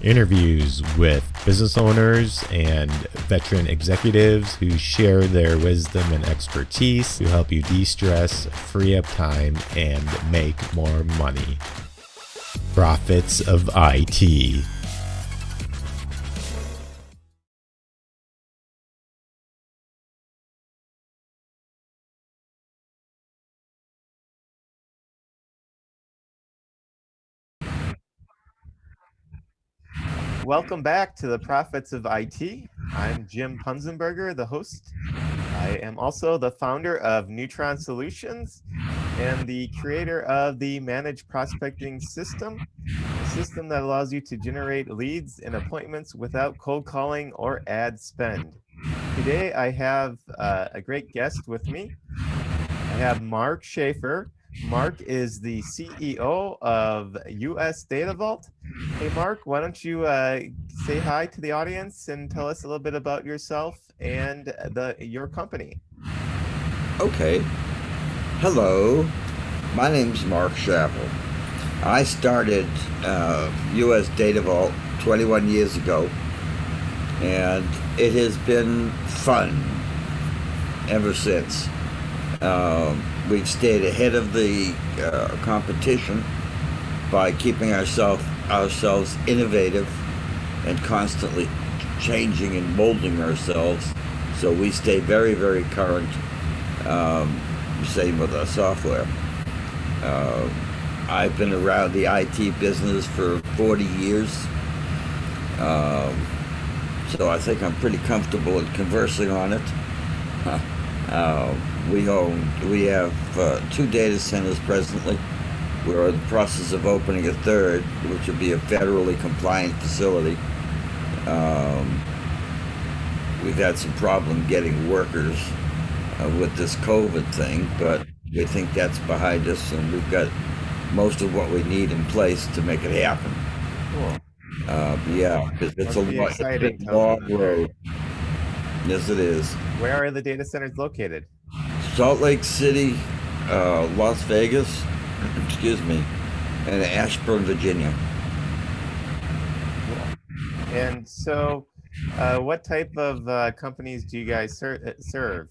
Interviews with business owners and veteran executives who share their wisdom and expertise to help you de-stress, free up time, and make more money. Profits of IT. Welcome back to the Profits of IT. I'm Jim Punzenberger, the host. I am also the founder of Neutron Solutions and the creator of the Managed Prospecting System, a system that allows you to generate leads and appointments without cold calling or ad spend. Today, I have a great guest with me. I have Marc Shaffer. Marc is the CEO of US Data Vault. Hey, Marc, why don't you say hi to the audience and tell us a little bit about yourself and your company? Okay. Hello. My name's Marc Shaffer. I started US Data Vault 21 years ago, and it has been fun ever since. We've stayed ahead of the competition by keeping ourselves innovative and constantly changing and molding ourselves, so we stay very, very current. Same with our software. I've been around the IT business for 40 years, so I think I'm pretty comfortable in conversing on it. We have 2 data centers presently. We're in the process of opening a third, which will be a federally compliant facility. We've had some problem getting workers with this COVID thing, but we think that's behind us, and we've got most of what we need in place to make it happen. Cool. Yeah, because it's Must be exciting. a long road. Yes, it is. Where are the data centers located? Salt Lake City, Las Vegas, excuse me, and Ashburn, Virginia. Cool. And so, what type of companies do you guys serve?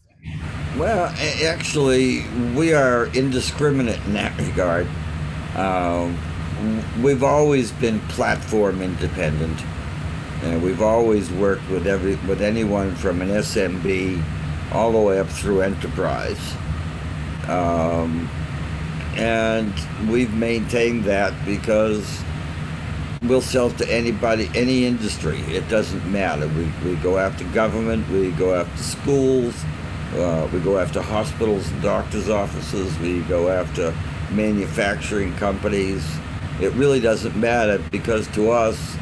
Well, actually, we are indiscriminate in that regard. Um, we've always been platform independent, and we've always worked with anyone from an SMB all the way up through enterprise. And we've maintained that because we'll sell to anybody, any industry. It doesn't matter. We go after government, we go after schools, we go after hospitals and doctors' offices, we go after manufacturing companies. It really doesn't matter, because to us,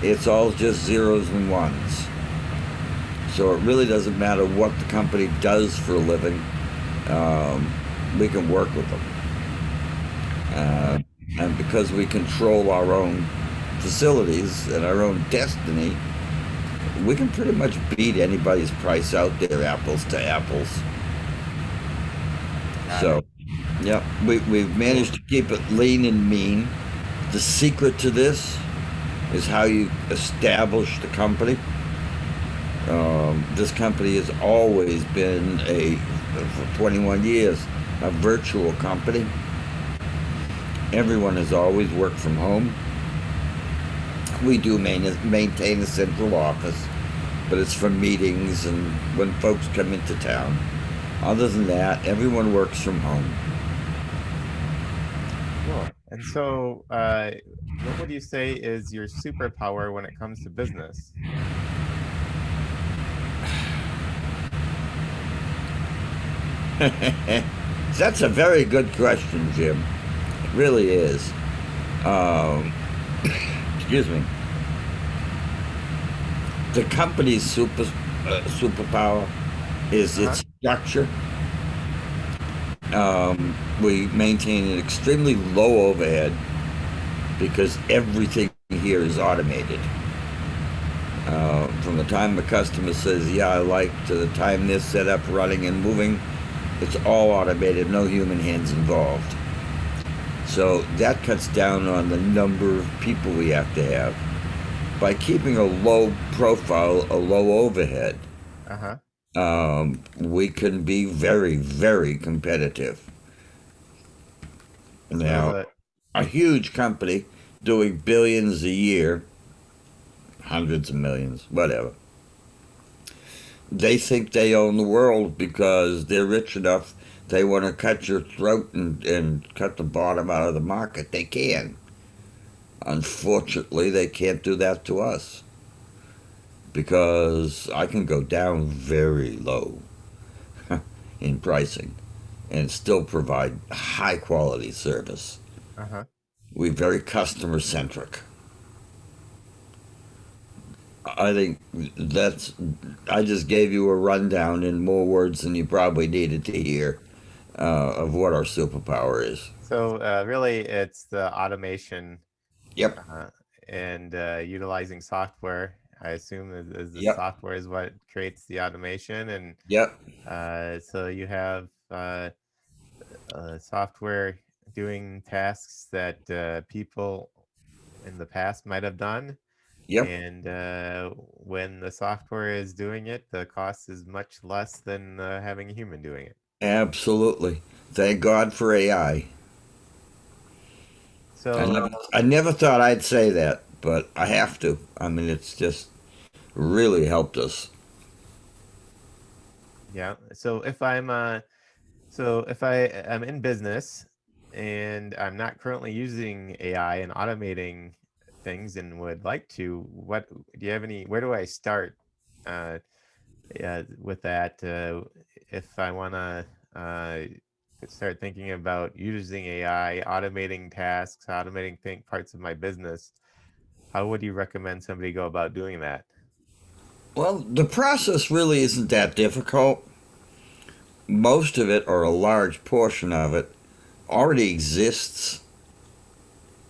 it's all just zeros and ones. So it really doesn't matter what the company does for a living. We can work with them. And because we control our own facilities and our own destiny, we can pretty much beat anybody's price out there, apples to apples. So, yeah, we've managed to keep it lean and mean. The secret to this is how you establish the company. This company has always been for 21 years, a virtual company. Everyone has always worked from home. We do maintain a central office, but it's for meetings and when folks come into town. Other than that, everyone works from home. Cool. And so, what would you say is your superpower when it comes to business? That's a very good question, Jim. It really is. Excuse me. The company's superpower is its structure. We maintain an extremely low overhead because everything here is automated. From the time a customer says, yeah, I like, to the time they're set up, running and moving, it's all automated, no human hands involved. So that cuts down on the number of people we have to have. by keeping a low profile, a low overhead, Uh-huh. we can be very, very competitive. So Now, the a huge company doing billions a year, hundreds of millions, whatever, they think they own the world because they're rich enough. They want to cut your throat and cut the bottom out of the market. They can. Unfortunately, they can't do that to us because I can go down very low in pricing and still provide high quality service. uh-huh. We're very customer centric. I think that's. I just gave you a rundown in more words than you probably needed to hear of what our superpower is. So really it's the automation Yep, uh, and utilizing software. I assume is the yep, software is what creates the automation, and yep, so you have software doing tasks that people in the past might have done. yep. And when the software is doing it, the cost is much less than having a human doing it. Absolutely. Thank God for AI. So, I never thought I'd say that, but I have to. I mean, it's just really helped us. yeah. So if I am in business and I'm not currently using AI and automating things and would like to, what do you have any, where do I start with that? If I want to start thinking about using AI, automating tasks, automating parts of my business, how would you recommend somebody go about doing that? Well, the process really isn't that difficult. Most of it, or a large portion of it, already exists.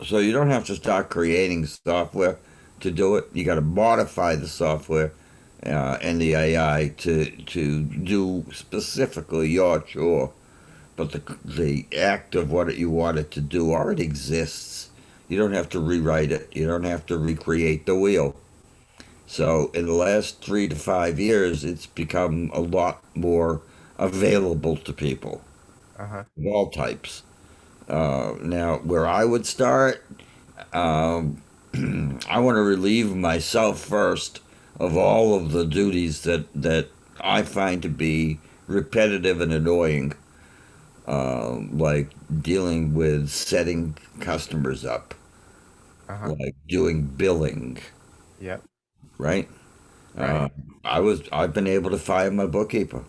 So you don't have to start creating software to do it. You got to modify the software and the AI to do specifically your chore. But the act of what you want it to do already exists. You don't have to rewrite it. You don't have to recreate the wheel. So in the last 3 to 5 years, it's become a lot more available to people Uh-huh. of all types. Now, where I would start, um, I want to relieve myself first of all of the duties that I find to be repetitive and annoying, like dealing with setting customers up, Uh-huh. like doing billing, Yep. right? Right. Uh, I've been able to fire my bookkeeper.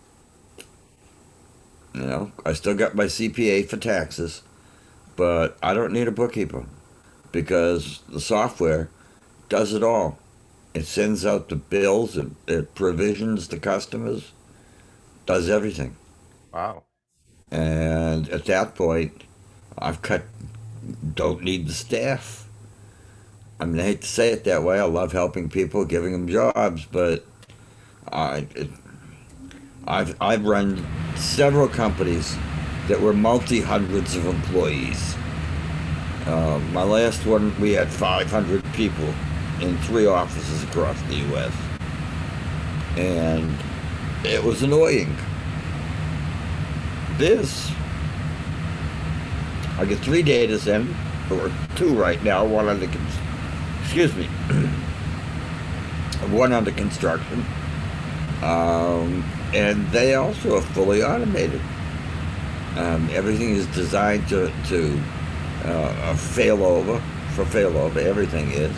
You know, I still got my CPA for taxes, but I don't need a bookkeeper because the software does it all. It sends out the bills, it provisions the customers, does everything. Wow. And at that point, I've cut, don't need the staff. I mean, I hate to say it that way. I love helping people, giving them jobs, but I, it, I've run several companies that were multi hundreds of employees. My last one, we had 500 people in 3 offices across the U.S. And it was annoying. This, I get 3 data or 2 right now, one under, excuse me, one under construction. And they also are fully automated. Everything is designed to failover, for failover, everything is.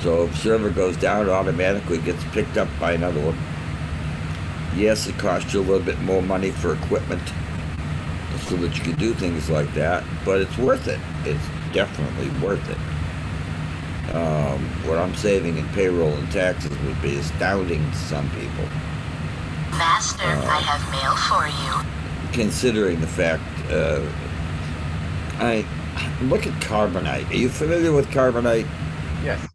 So if server goes down, it automatically gets picked up by another one. Yes, it costs you a little bit more money for equipment so that you can do things like that, but it's worth it. It's definitely worth it. What I'm saving in payroll and taxes would be astounding to some people. Master, I have mail for you. Considering the fact, I look at Carbonite. Are you familiar with Carbonite? Yes.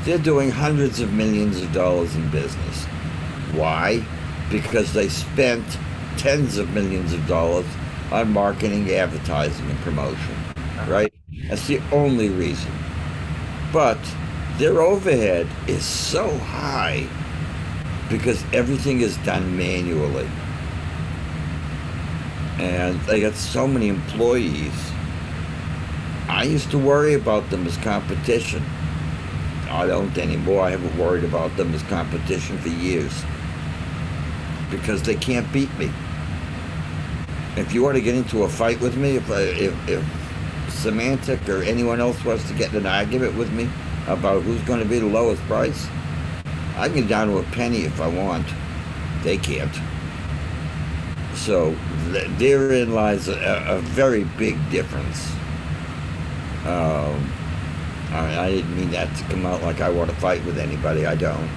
They're doing hundreds of millions of dollars in business. Why? Because they spent tens of millions of dollars on marketing, advertising, and promotion. Uh-huh. Right? That's the only reason. But their overhead is so high because everything is done manually. And they got so many employees. I used to worry about them as competition. I don't anymore. I haven't worried about them as competition for years because they can't beat me. If you want to get into a fight with me, if Semantic or anyone else wants to get in an argument with me about who's going to be the lowest price, I can get down to a penny if I want. They can't. So therein lies a very big difference. I didn't mean that to come out like I want to fight with anybody. I don't.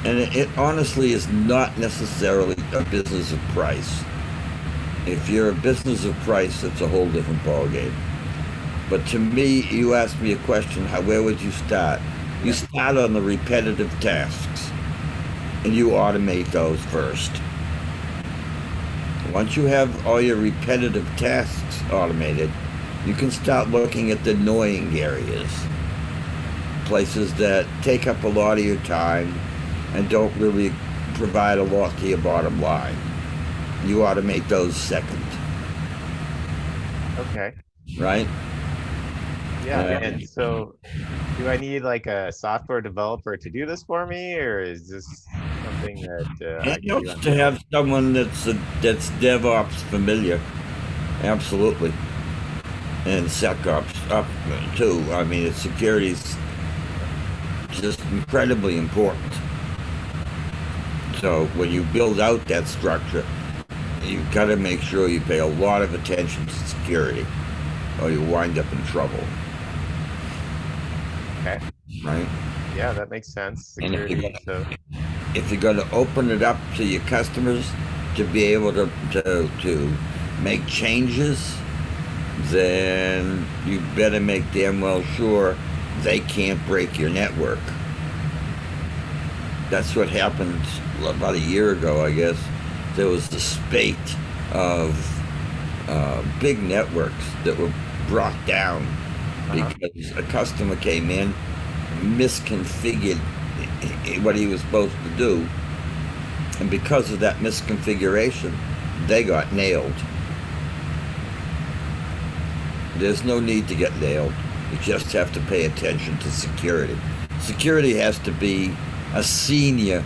And it honestly is not necessarily a business of price. If you're a business of price, it's a whole different ballgame. But to me, you asked me a question, where would you start? You start on the repetitive tasks, and you automate those first. Once you have all your repetitive tasks automated, you can start looking at the annoying areas, places that take up a lot of your time and don't really provide a lot to your bottom line. You automate those second. Okay. Right? Yeah. And so do I need like a software developer to do this for me, or is this something that I It can do helps on to my own? have someone that's DevOps familiar. Absolutely. And SecOps up too. I mean, security's just incredibly important. So when you build out that structure, you've got to make sure you pay a lot of attention to security, or you wind up in trouble. Okay. Right? Yeah, that makes sense. And Security. So if you're going to open it up to your customers to be able to make changes, then you better make damn well sure they can't break your network. That's what happened about a year ago, I guess. There was the spate of big networks that were brought down because a customer came in, misconfigured what he was supposed to do, and because of that misconfiguration, they got nailed. There's no need to get nailed. You just have to pay attention to security. Security has to be a senior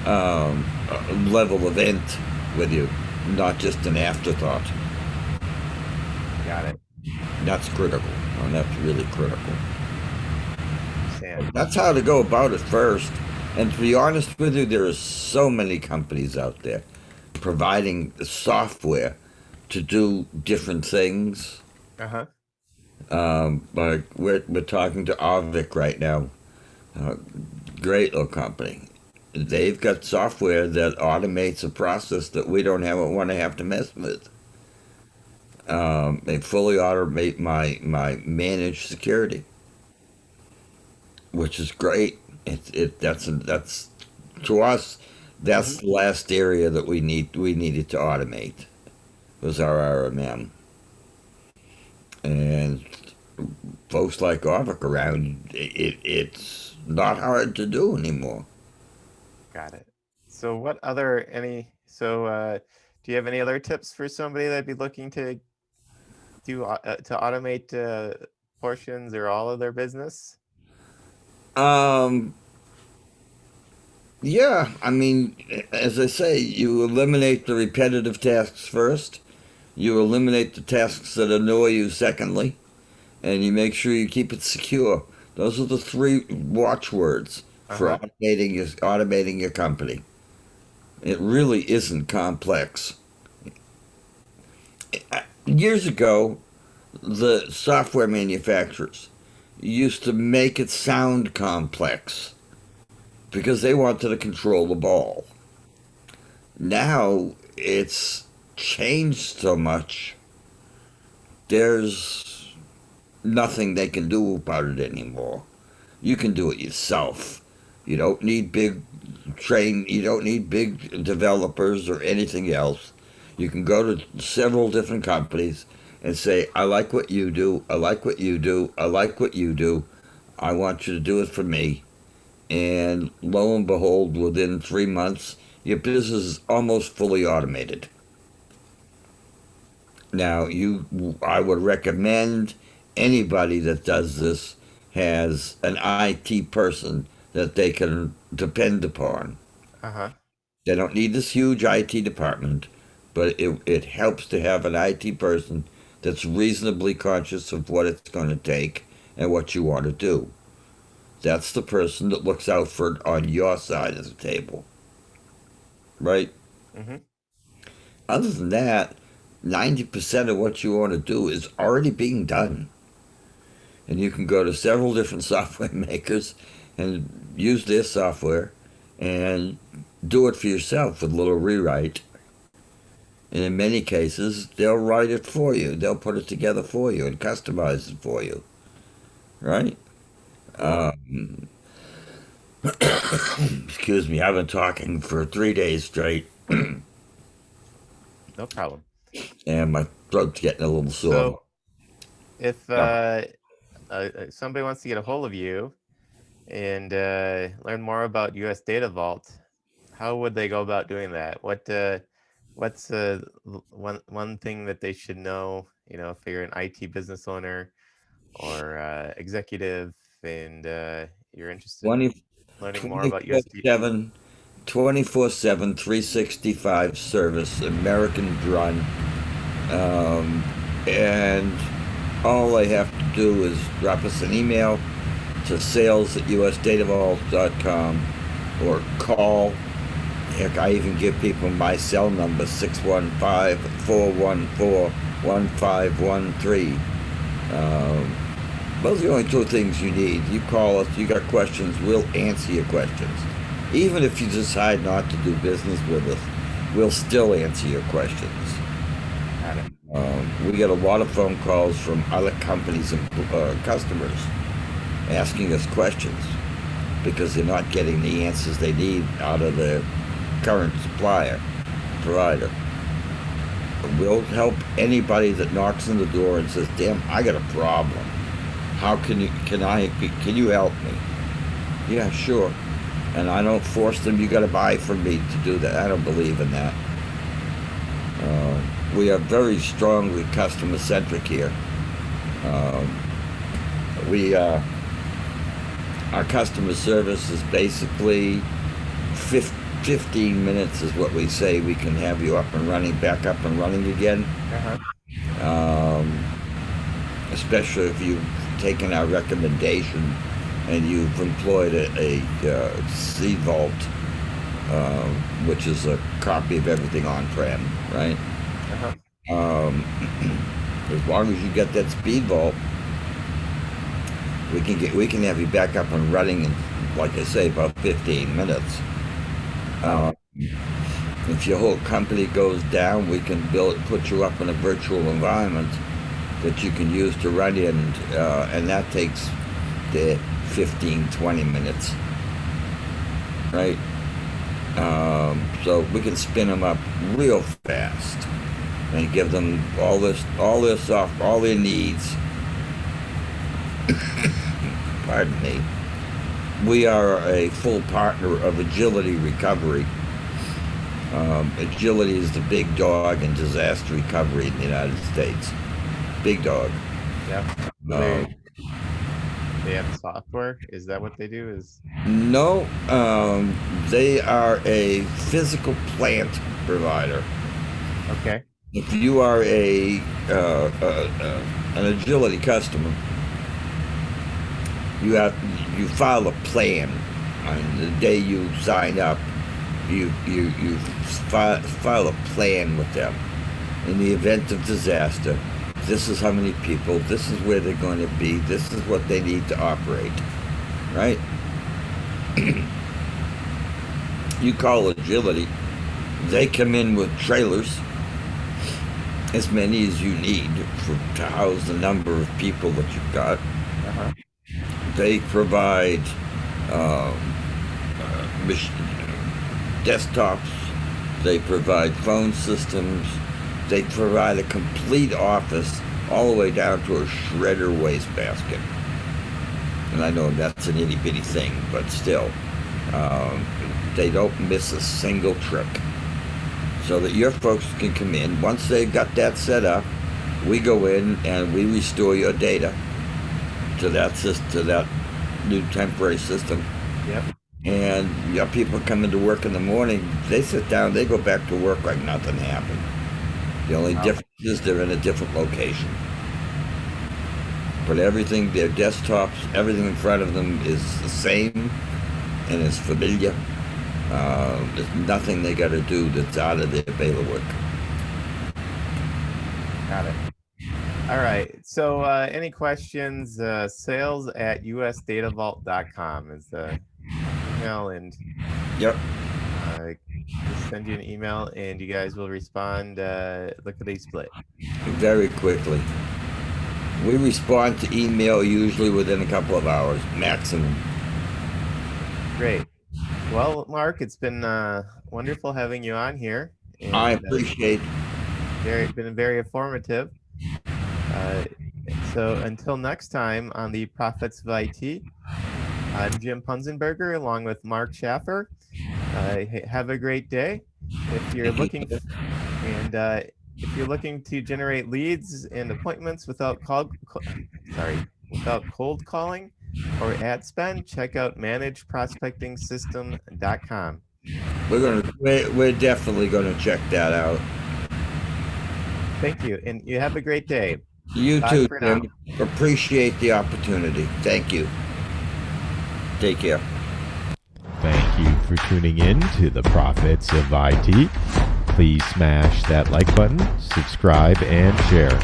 level event with you, not just an afterthought. got it. That's critical. And that's really critical. Understand. That's how to go about it first. And to be honest with you, there are so many companies out there providing software to do different things. Uh-huh. Like we're talking to Arvik right now. Great little company. They've got software that automates a process that we don't want to have to mess with. They fully automate my managed security, which is great. That's to us. That's the last area that we needed to automate was our RMM. And folks like Arvik around, it's not hard to do anymore. Got it. So do you have any other tips for somebody that'd be looking to automate portions or all of their business? Yeah, I mean, as I say, you eliminate the repetitive tasks first, you eliminate the tasks that annoy you secondly, and you make sure you keep it secure. Those are the three watchwords for automating your company. It really isn't complex. Years ago, the software manufacturers used to make it sound complex because they wanted to control the ball. Now it's changed so much, there's nothing they can do about it anymore. You can do it yourself. You don't need you don't need big developers or anything else. You can go to several different companies and say, I like what you do, I like what you do, I like what you do, I want you to do it for me. And lo and behold, within 3 months, your business is almost fully automated. Now, I would recommend anybody that does this has an IT person that they can depend upon. Uh-huh. They don't need this huge IT department, but it helps to have an IT person that's reasonably conscious of what it's going to take and what you want to do. That's the person that looks out for it on your side of the table, right? Mm-hmm. Other than that, 90% of what you want to do is already being done. And you can go to several different software makers and use their software and do it for yourself with a little rewrite. And in many cases, they'll write it for you. They'll put it together for you and customize it for you, right? Cool. Excuse me, I've been talking for 3 days straight, No problem. and my throat's getting a little sore. So if Yeah. somebody wants to get a hold of you and learn more about US Data Vault, how would they go about doing that? What's one thing that they should know, if you're an IT business owner or executive and you're interested in 20, learning more about 24 USD? 7, 24/7, 365 service, American run. And all they have to do is drop us an email to sales@usdatavault.com or call. Heck, I even give people my cell number, 615-414-1513. Those are the only two things you need. You call us, you got questions, we'll answer your questions. Even if you decide not to do business with us, we'll still answer your questions. Got it. We get a lot of phone calls from other companies and customers asking us questions because they're not getting the answers they need out of their current provider. We'll help anybody that knocks on the door and says, "Damn, I got a problem. How can you help me?" Yeah, sure. And I don't force them. You got to buy from me to do that. I don't believe in that. We are very strongly customer centric here. Our customer service is basically 15 minutes is what we say we can have you up and running, back up and running again. Uh-huh. Especially if you've taken our recommendation and you've employed a C Vault, which is a copy of everything on-prem, right? Uh-huh. As long as you get that speed vault, we can have you back up and running in, like I say, about 15 minutes. If your whole company goes down, we can put you up in a virtual environment that you can use to run in, and that takes the 15-20 minutes, right? So we can spin them up real fast and give them all their needs. Pardon me. We are a full partner of Agility Recovery. Agility is the big dog in disaster recovery in the United States. Big dog. Yeah. Uh, They have software. Is that what they do? no, they are a physical plant provider. Okay. If you are an Agility customer, you file a plan on the day you sign up. You file a plan with them. In the event of disaster, this is how many people, this is where they're going to be, this is what they need to operate, right? You call Agility, they come in with trailers, as many as you need to house the number of people that you've got. Uh-huh. They provide desktops, they provide phone systems, they provide a complete office all the way down to a shredder wastebasket. And I know that's an itty-bitty thing, but still, they don't miss a single trick. So that your folks can come in. Once they've got that set up, we go in and we restore your data to that new temporary system. Yep. And your people come into work in the morning, they sit down, they go back to work like nothing happened. The only difference is they're in a different location. But everything, their desktops, everything in front of them is the same and is familiar. There's nothing they got to do that's out of their bailiwick. Got it. All right. So any questions? sales@usdatavault.com is the email, and Yep. just send you an email and you guys will respond lickety split. Very quickly. We respond to email usually within a couple of hours, maximum. Great. Well, Mark, it's been wonderful having you on here. And, I appreciate been very informative. So until next time on the Profits of IT, I'm Jim Punzenberger along with Marc Shaffer. Have a great day. If you're looking to generate leads and appointments without cold calling or ad spend, check out manageprospectingsystem.com. we're definitely gonna check that out. Thank you, and you have a great day. You Bye too, for now. Jim. Appreciate the opportunity. Thank you. Take care. Thank you for tuning in to the Profits of IT. Please smash that like button, subscribe, and share.